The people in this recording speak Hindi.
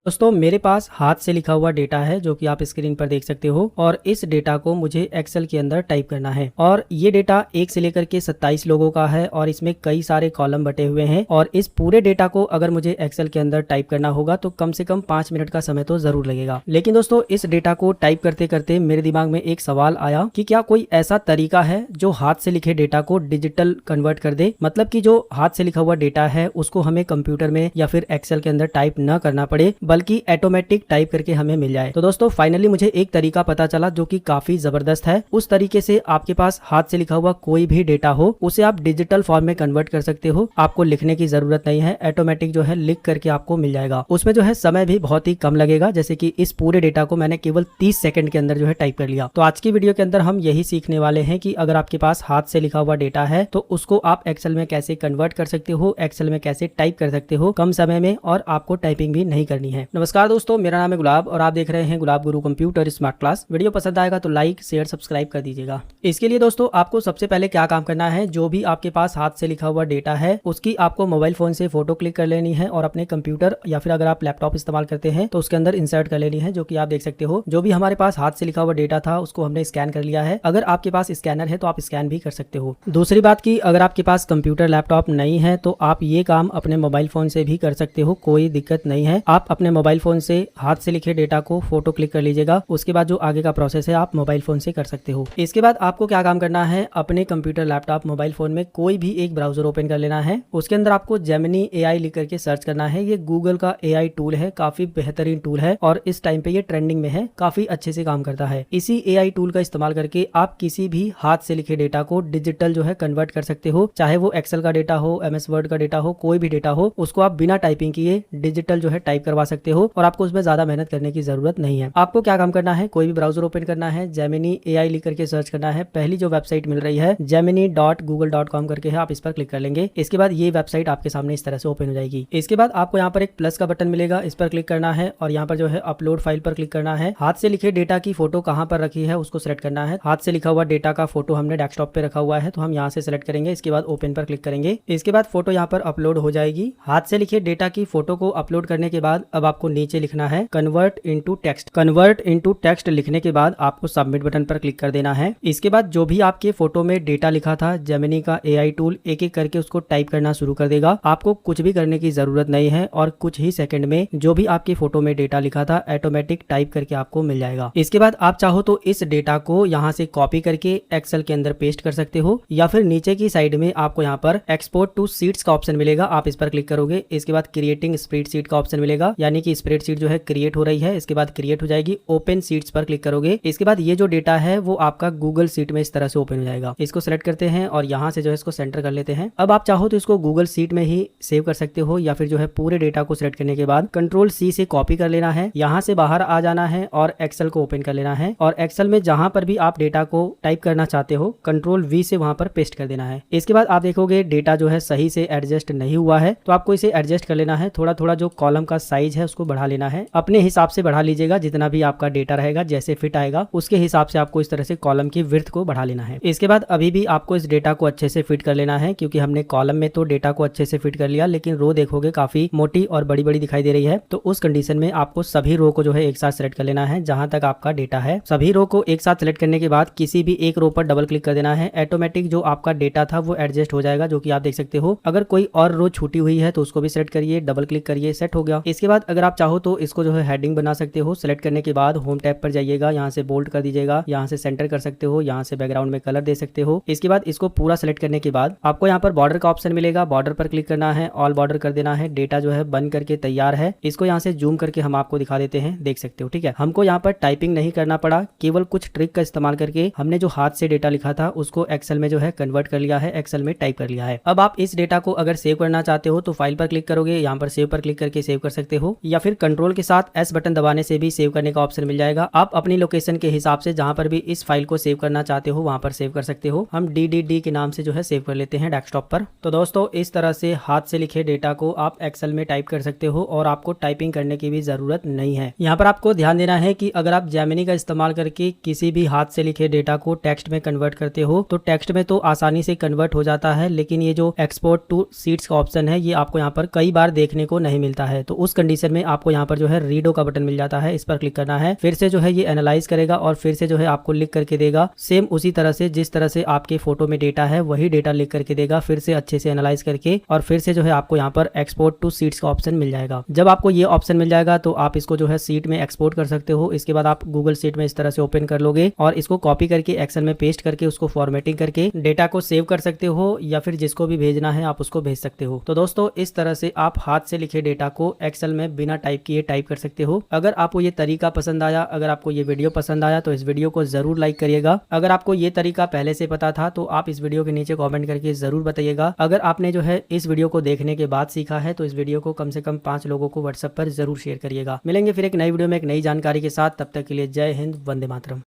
दोस्तों मेरे पास हाथ से लिखा हुआ डेटा है जो कि आप स्क्रीन पर देख सकते हो और इस डेटा को मुझे एक्सेल के अंदर टाइप करना है और ये डेटा 1 से लेकर के 27 लोगों का है और इसमें कई सारे कॉलम बटे हुए हैं और इस पूरे डेटा को अगर मुझे एक्सेल के अंदर टाइप करना होगा तो कम से कम 5 मिनट का समय तो जरूर लगेगा। लेकिन दोस्तों इस डेटा को टाइप करते करते मेरे दिमाग में एक सवाल आया कि क्या कोई ऐसा तरीका है जो हाथ से लिखे डेटा को डिजिटल कन्वर्ट कर दे, मतलब कि जो हाथ से लिखा हुआ डेटा है उसको हमें कंप्यूटर में या फिर एक्सेल के अंदर टाइप न करना पड़े बल्कि ऑटोमेटिक टाइप करके हमें मिल जाए। तो दोस्तों फाइनली मुझे एक तरीका पता चला जो कि काफी जबरदस्त है। उस तरीके से आपके पास हाथ से लिखा हुआ कोई भी डेटा हो उसे आप डिजिटल फॉर्म में कन्वर्ट कर सकते हो। आपको लिखने की जरूरत नहीं है, ऑटोमेटिक जो है लिख करके आपको मिल जाएगा। उसमें जो है समय भी बहुत ही कम लगेगा, जैसे कि इस पूरे डेटा को मैंने केवल 30 सेकंड के अंदर जो है टाइप कर लिया। तो आज की वीडियो के अंदर हम यही सीखने वाले हैं कि अगर आपके पास हाथ से लिखा हुआ डेटा है तो उसको आप एक्सेल में कैसे कन्वर्ट कर सकते हो, एक्सेल में कैसे टाइप कर सकते हो कम समय में, और आपको टाइपिंग भी नहीं करनी है। नमस्कार दोस्तों, मेरा नाम है गुलाब और आप देख रहे हैं गुलाब गुरु कंप्यूटर स्मार्ट क्लास। वीडियो पसंद आएगा तो लाइक शेयर सब्सक्राइब कर दीजिएगा। इसके लिए दोस्तों आपको सबसे पहले क्या काम करना है, जो भी आपके पास हाथ से लिखा हुआ डेटा है उसकी आपको मोबाइल फोन से फोटो क्लिक कर लेनी है और अपने कंप्यूटर या फिर अगर आप लैपटॉप इस्तेमाल करते हैं तो उसके अंदर इंसर्ट कर लेनी है, जो कि आप देख सकते हो। जो भी हमारे पास हाथ से लिखा हुआ डेटा था उसको हमने स्कैन कर लिया है। अगर आपके पास स्कैनर है तो आप स्कैन भी कर सकते हो। दूसरी बात की अगर आपके पास कंप्यूटर लैपटॉप नहीं है तो आप ये काम अपने मोबाइल फोन से भी कर सकते हो, कोई दिक्कत नहीं है। आप अपने मोबाइल फोन से हाथ से लिखे डेटा को फोटो क्लिक कर लीजिएगा, उसके बाद जो आगे का प्रोसेस है आप मोबाइल फोन से कर सकते हो। इसके बाद आपको क्या काम करना है, अपने कंप्यूटर लैपटॉप मोबाइल फोन में कोई भी एक ब्राउजर ओपन कर लेना है। उसके अंदर आपको जेमिनी एआई लिख करके सर्च करना है। ये गूगल का एआई टूल है, काफी बेहतरीन टूल है और इस टाइम पे ये ट्रेंडिंग में है, काफी अच्छे से काम करता है। इसी एआई टूल का इस्तेमाल करके आप किसी भी हाथ से लिखे डेटा को डिजिटल जो है कन्वर्ट कर सकते हो, चाहे वो एक्सेल का डेटा हो, एमएस वर्ड का डेटा हो, कोई भी डेटा हो, उसको आप बिना टाइपिंग किए डिजिटल जो है टाइप करवा सकते हो और आपको उसमें ज्यादा मेहनत करने की जरूरत नहीं है। आपको क्या काम करना है, कोई भी ब्राउजर ओपन करना है, जेमिनी एआई लिख करके सर्च करना है। पहली जो वेबसाइट मिल रही है gemini.google.com करके है, आप इस पर क्लिक कर लेंगे। इसके बाद ये वेबसाइट आपके सामने इस तरह से ओपन हो जाएगी। इसके बाद आपको यहाँ पर एक प्लस का बटन मिलेगा, इस पर क्लिक करना है और यहाँ पर जो है अपलोड फाइल पर क्लिक करना है। हाथ से लिखे डेटा की फोटो कहाँ पर रखी है उसको सिलेक्ट करना है। हाथ से लिखा हुआ डेटा का फोटो हमने डेस्कटॉप पे रखा हुआ है तो हम यहाँ से सिलेक्ट करेंगे। इसके बाद ओपन पर क्लिक करेंगे। इसके बाद फोटो यहाँ पर अपलोड हो जाएगी। हाथ से लिखे डेटा की फोटो को अपलोड करने के बाद अब आपको नीचे लिखना है convert into text. Convert into text लिखने के बाद आपको सबमिट बटन पर क्लिक कर देना है। इसके बाद जो भी आपके फोटो में डेटा लिखा था जेमिनी का एआई टूल एक एक करके उसको टाइप करना शुरू कर देगा। आपको कुछ भी करने की जरूरत नहीं है और कुछ ही सेकंड में जो भी आपके फोटो में डेटा लिखा था ऑटोमेटिक टाइप करके आपको मिल जाएगा। इसके बाद आप चाहो तो इस डेटा को यहाँ से कॉपी करके एक्सेल के अंदर पेस्ट कर सकते हो या फिर नीचे की साइड में आपको यहाँ पर एक्सपोर्ट टू शीट्स का ऑप्शन मिलेगा, आप इस पर क्लिक करोगे। इसके बाद क्रिएटिंग स्प्रेडशीट का ऑप्शन मिलेगा, यानी कि स्प्रेडशीट जो है क्रिएट हो रही है। इसके बाद क्रिएट हो जाएगी, ओपन शीट्स पर क्लिक करोगे। इसके बाद ये जो डेटा है वो आपका गूगल शीट में इस तरह से ओपन हो जाएगा। इसको सेलेक्ट करते हैं और यहाँ से जो है इसको सेंटर कर लेते हैं। अब आप चाहो तो इसको गूगल शीट में ही सेव कर सकते हो या फिर जो है पूरे डेटा को सिलेक्ट करने के बाद कंट्रोल सी से कॉपी कर लेना है, यहाँ से बाहर आ जाना है और एक्सेल को ओपन कर लेना है और एक्सेल में जहां पर भी आप डेटा को टाइप करना चाहते हो कंट्रोल वी से वहां पर पेस्ट कर देना है। इसके बाद आप देखोगे डेटा जो है सही से एडजस्ट नहीं हुआ है तो आपको इसे एडजस्ट कर लेना है। थोड़ा थोड़ा जो कॉलम का साइज है उसको बढ़ा लेना है, अपने हिसाब से बढ़ा लीजिएगा। जितना भी आपका डेटा रहेगा जैसे फिट आएगा उसके हिसाब से आपको इस तरह से कॉलम की विड्थ को बढ़ा लेना है। इसके बाद अभी भी आपको इस डेटा को अच्छे से फिट कर लेना है, क्योंकि हमने कॉलम में तो डेटा को अच्छे से फिट कर लिया लेकिन रो देखोगे काफी मोटी और बड़ी बड़ी दिखाई दे रही है। तो उस कंडीशन में आपको सभी रो को जो है एक साथ सेलेक्ट कर लेना है जहां तक आपका डेटा है। सभी रो को एक साथ सेलेक्ट करने के बाद किसी भी एक रो पर डबल क्लिक कर देना है। ऑटोमेटिक जो आपका डेटा था वो एडजस्ट हो जाएगा, जो कि आप देख सकते हो। अगर कोई और रो छूटी हुई है तो उसको भी सेलेक्ट करिए, डबल क्लिक करिए, सेट हो गया। इसके बाद अगर आप चाहो तो इसको जो है हेडिंग बना सकते हो। सेलेक्ट करने के बाद होम टैब पर जाइएगा, यहाँ से बोल्ड कर दीजिएगा, यहाँ से सेंटर कर सकते हो, यहाँ से बैकग्राउंड में कलर दे सकते हो। इसके बाद इसको पूरा सेलेक्ट करने के बाद आपको यहाँ पर बॉर्डर का ऑप्शन मिलेगा, बॉर्डर पर क्लिक करना है, ऑल बॉर्डर कर देना है। डेटा जो है बन करके तैयार है। इसको यहाँ से जूम करके हम आपको दिखा देते हैं, देख सकते हो। ठीक है, हमको यहाँ पर टाइपिंग नहीं करना पड़ा, केवल कुछ ट्रिक का इस्तेमाल करके हमने जो हाथ से डेटा लिखा था उसको एक्सेल में जो है कन्वर्ट कर लिया है, एक्सेल में टाइप कर लिया है। अब आप इस डेटा को अगर सेव करना चाहते हो तो फाइल पर क्लिक करोगे, यहाँ पर सेव पर क्लिक करके सेव कर सकते हो या फिर कंट्रोल के साथ एस बटन दबाने से भी सेव करने का ऑप्शन मिल जाएगा। आप अपनी लोकेशन के हिसाब से जहां पर भी इस फाइल को सेव करना चाहते हो वहां पर सेव कर सकते हो। हम DDD के नाम से जो है सेव कर लेते हैं डेस्कटॉप पर। तो दोस्तों इस तरह से हाथ से लिखे डेटा को आप एक्सेल में टाइप कर सकते हो और आपको टाइपिंग करने की भी जरूरत नहीं है। यहाँ पर आपको ध्यान देना है कि अगर आप जेमिनी का इस्तेमाल करके किसी भी हाथ से लिखे डेटा को टेक्स्ट में कन्वर्ट करते हो तो टेक्स्ट में तो आसानी से कन्वर्ट हो जाता है, लेकिन ये जो एक्सपोर्ट टू शीट्स का ऑप्शन है ये आपको यहाँ पर कई बार देखने को नहीं मिलता है। तो उस कंडीशन में आपको यहाँ पर जो है रीडो का बटन मिल जाता है, इस पर क्लिक करना है। फिर से जो है ये एनालाइज करेगा और फिर से जो है आपको लिख करके देगा, सेम उसी तरह से जिस तरह से आपके फोटो में डेटा है वही डेटा लिख करके देगा, फिर से अच्छे से एनालाइज करके, और फिर से जो है आपको यहाँ पर एक्सपोर्ट टू सीट्स का ऑप्शन मिल जाएगा। जब आपको ये ऑप्शन मिल जाएगा तो आप इसको जो है सीट में एक्सपोर्ट कर सकते हो। इसके बाद आप गूगल सीट में इस तरह से ओपन कर लोगे और इसको कॉपी करके एक्सेल में पेस्ट करके उसको फॉर्मेटिंग करके डेटा को सेव कर सकते हो, या फिर जिसको भी भेजना है आप उसको भेज सकते हो। तो दोस्तों इस तरह से आप हाथ से लिखे डेटा को एक्सेल में बिना टाइप किए टाइप कर सकते हो। अगर आपको ये तरीका पसंद आया, अगर आपको ये वीडियो पसंद आया तो इस वीडियो को जरूर लाइक करिएगा। अगर आपको ये तरीका पहले से पता था तो आप इस वीडियो के नीचे कमेंट करके जरूर बताइएगा। अगर आपने जो है इस वीडियो को देखने के बाद सीखा है तो इस वीडियो को कम से कम 5 लोगों को व्हाट्सएप पर जरूर शेयर करिएगा। मिलेंगे फिर एक नई वीडियो में एक नई जानकारी के साथ, तब तक के लिए जय हिंद, वंदे मातरम।